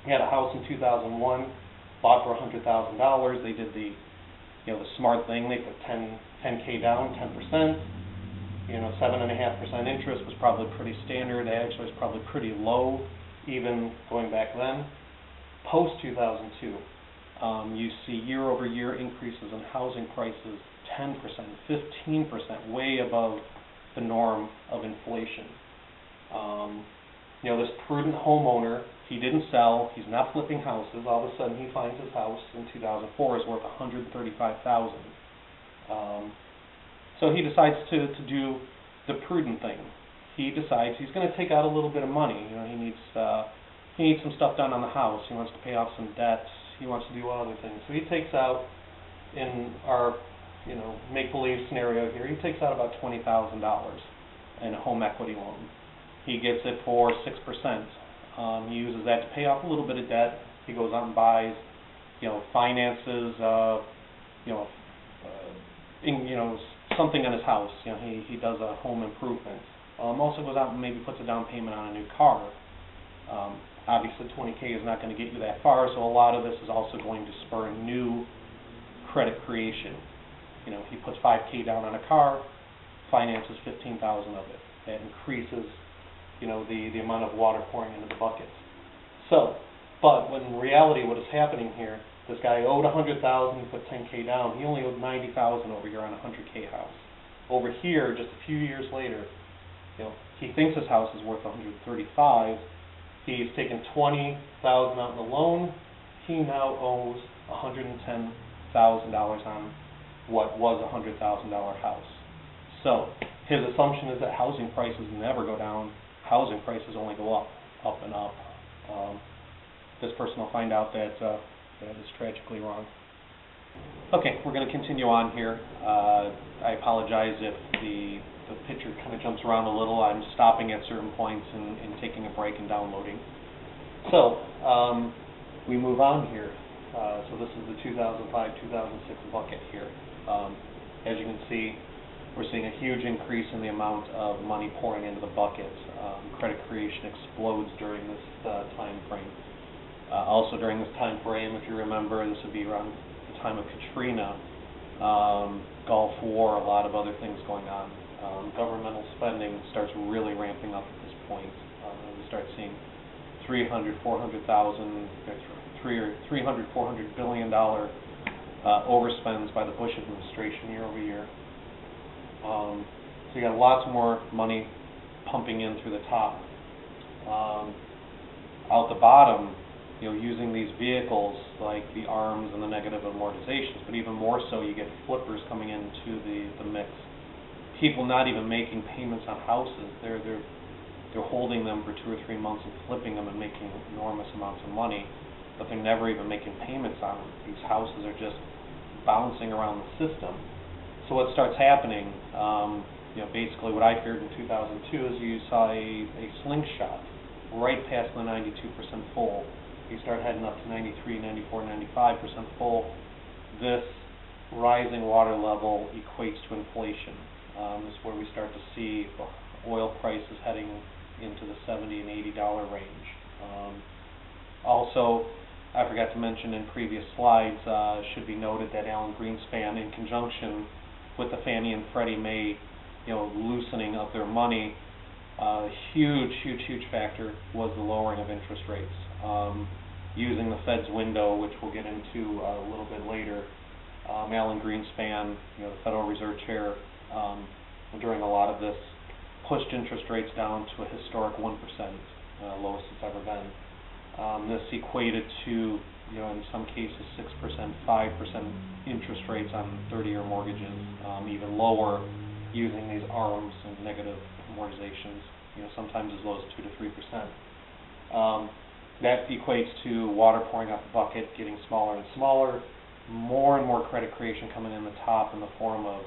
He had a house in 2001, bought for $100,000. They did the smart thing. They put 10K down, 10%. 7.5% interest was probably pretty standard. Actually, was probably pretty low, even going back then. Post 2002, you see year-over-year increases in housing prices, 10%, 15%, way above the norm of inflation. This prudent homeowner, he didn't sell, he's not flipping houses. All of a sudden, he finds his house in 2004 is worth $135,000. So he decides to do the prudent thing. He decides he's going to take out a little bit of money. He needs some stuff done on the house. He wants to pay off some debts. He wants to do other things. So he takes out, in our make-believe scenario here, he takes out about $20,000 in a home equity loan. He gets it for 6%. He uses that to pay off a little bit of debt. He goes out and buys, finances, something on his house. He does a home improvement. Also goes out and maybe puts a down payment on a new car. Obviously, $20K is not going to get you that far, so a lot of this is also going to spur new credit creation. He puts $5K down on a car, finances $15,000 of it. That increases, the amount of water pouring into the buckets. But when in reality, what is happening here? This guy owed $100,000, he put $10K down. He only owed $90,000 over here on a $100K house. Over here, just a few years later, he thinks his house is worth $135,000. He's taken $20,000 out in the loan. He now owes $110,000 on what was a $100,000 house. So his assumption is that housing prices never go down. Housing prices only go up and up. This person will find out that that is tragically wrong. Okay, we're going to continue on here. I apologize if the picture kind of jumps around a little. I'm stopping at certain points and taking a break and downloading. So we move on here. So this is the 2005-2006 bucket here. As you can see, we're seeing a huge increase in the amount of money pouring into the bucket. Credit creation explodes during this time frame. Also during this time frame, if you remember, this would be around the time of Katrina, Gulf War, a lot of other things going on. Governmental spending starts really ramping up at this point. We start seeing $300 billion overspends by the Bush administration year over year. So you got lots more money pumping in through the top. Out the bottom, using these vehicles like the ARMs and the negative amortizations, but even more so, you get flippers coming into the mix. People not even making payments on houses. They're holding them for 2 or 3 months and flipping them and making enormous amounts of money, but they're never even making payments on them. These houses are just bouncing around the system. So what starts happening, basically what I feared in 2002 is you saw a slingshot right past the 92% full. You start heading up to 93, 94, 95% full. This rising water level equates to inflation. This is where we start to see oil prices heading into the $70 and $80 range. Also, I forgot to mention in previous slides, should be noted that Alan Greenspan, in conjunction with the Fannie and Freddie Mae, loosening of their money, huge factor was the lowering of interest rates. Using the Fed's window, which we'll get into a little bit later, Alan Greenspan, the Federal Reserve Chair, during a lot of this, pushed interest rates down to a historic 1%, lowest it's ever been. This equated to, in some cases, 6%, 5% interest rates on 30-year mortgages, even lower using these ARMs and negative amortizations, sometimes as low as 2 to 3%. That equates to water pouring out the bucket, getting smaller and smaller, more and more credit creation coming in the top in the form of,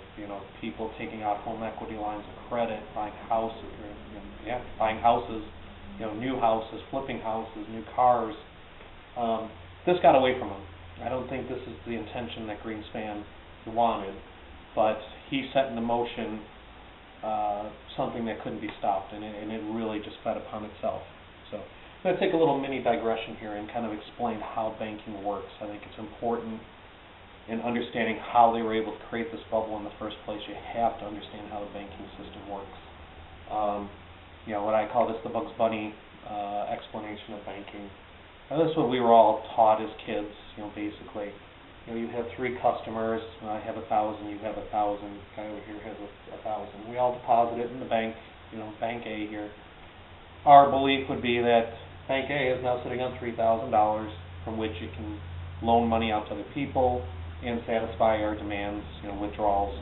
people taking out home equity lines of credit, buying houses, new houses, flipping houses, new cars. This got away from him. I don't think this is the intention that Greenspan wanted, but he set into motion something that couldn't be stopped, and it really just fed upon itself. So I'm going to take a little mini digression here and kind of explain how banking works. I think it's important in understanding how they were able to create this bubble in the first place. You have to understand how the banking system works. What I call this the Bugs Bunny explanation of banking. Now, this is what we were all taught as kids, basically. You have 3 customers, I have 1,000, you have 1,000, guy over here has 1,000. We all deposit it in the bank, Bank A here. Our belief would be that Bank A is now sitting on $3,000 from which it can loan money out to other people and satisfy our demands, withdrawals,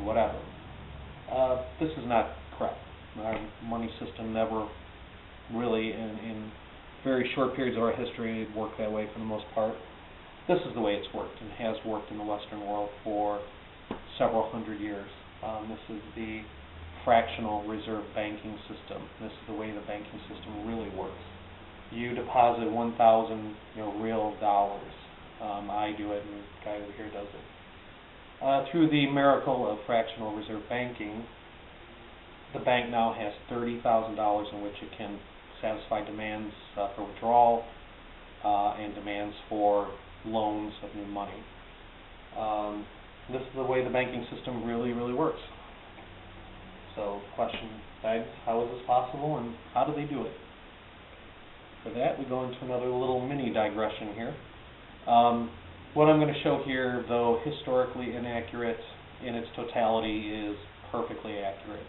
whatever. This is not correct. Our money system never really, in very short periods of our history, worked that way for the most part. This is the way it's worked and has worked in the Western world for several hundred years. This is the fractional reserve banking system. This is the way the banking system really works. You deposit 1,000 real dollars. I do it, and the guy over here does it. Through the miracle of fractional reserve banking, the bank now has $30,000 in which it can satisfy demands for withdrawal and demands for loans of new money. This is the way the banking system really, really works. So the question begs, how is this possible and how do they do it? For that, we go into another little mini digression here. What I'm going to show here, though historically inaccurate in its totality, is perfectly accurate.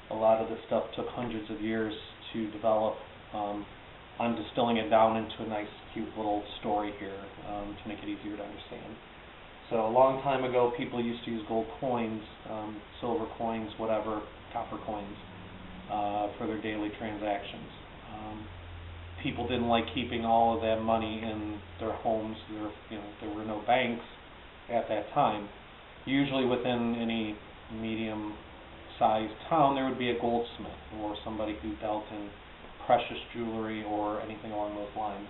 A lot of this stuff took hundreds of years to develop. I'm distilling it down into a nice, cute little story here to make it easier to understand. So a long time ago, people used to use gold coins, silver coins, whatever, copper coins, for their daily transactions. People didn't like keeping all of that money in their homes. There were no banks at that time. Usually within any medium-sized town, there would be a goldsmith or somebody who dealt in precious jewelry or anything along those lines.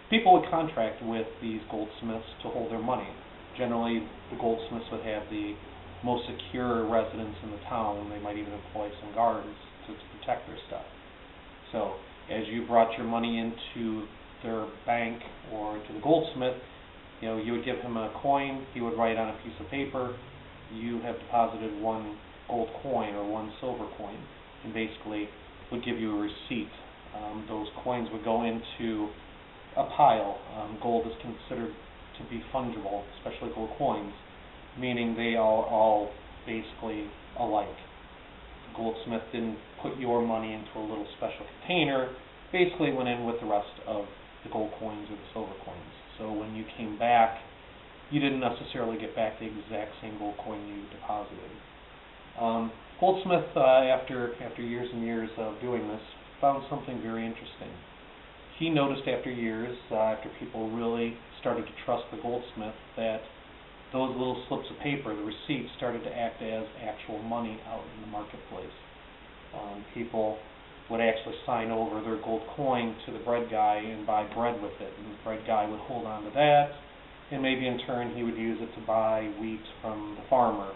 People would contract with these goldsmiths to hold their money. Generally, the goldsmiths would have the most secure residence in the town. They might even employ some guards to protect their stuff. So, as you brought your money into their bank or to the goldsmith, you would give him a coin. He would write on a piece of paper, you have deposited 1 gold coin or 1 silver coin, and basically would give you a receipt. Those coins would go into a pile. Gold is considered to be fungible, especially gold coins, meaning they are all basically alike. The goldsmith didn't put your money into a little special container, basically went in with the rest of the gold coins or the silver coins. So when you came back, you didn't necessarily get back the exact same gold coin you deposited. Goldsmith, after years and years of doing this, found something very interesting. He noticed after years, after people really started to trust the goldsmith, that those little slips of paper, the receipts, started to act as actual money out in the marketplace. People would actually sign over their gold coin to the bread guy and buy bread with it, and the bread guy would hold on to that, and maybe in turn he would use it to buy wheat from the farmer.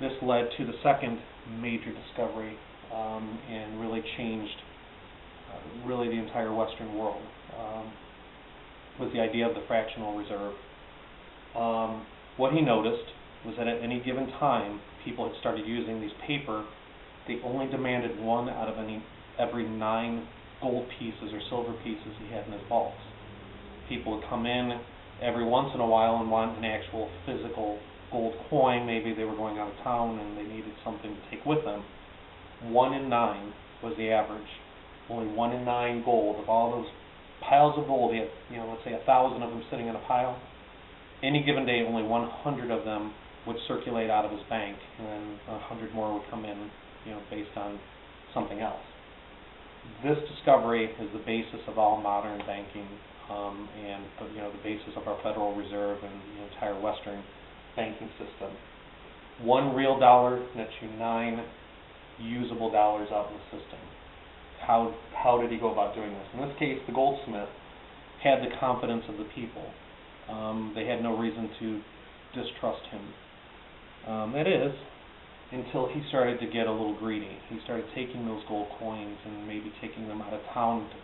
This led to the second major discovery and really changed really the entire Western world, was the idea of the fractional reserve. What he noticed was that at any given time, people had started using these paper. They only demanded 1 out of every 9 gold pieces or silver pieces he had in his vaults. People would come in every once in a while and want an actual physical gold coin. Maybe they were going out of town and they needed something to take with them. 1 in 9 was the average. Only 1 in 9 gold. Of all those piles of gold, he had, let's say 1,000 of them sitting in a pile. Any given day, only 100 of them would circulate out of his bank, and then 100 more would come in, based on something else. This discovery is the basis of all modern banking, and the basis of our Federal Reserve and the entire Western banking system. 1 real dollar nets you 9 usable dollars out in the system. How did he go about doing this? In this case, the goldsmith had the confidence of the people. They had no reason to distrust him. That is, until he started to get a little greedy. He started taking those gold coins and maybe taking them out of town to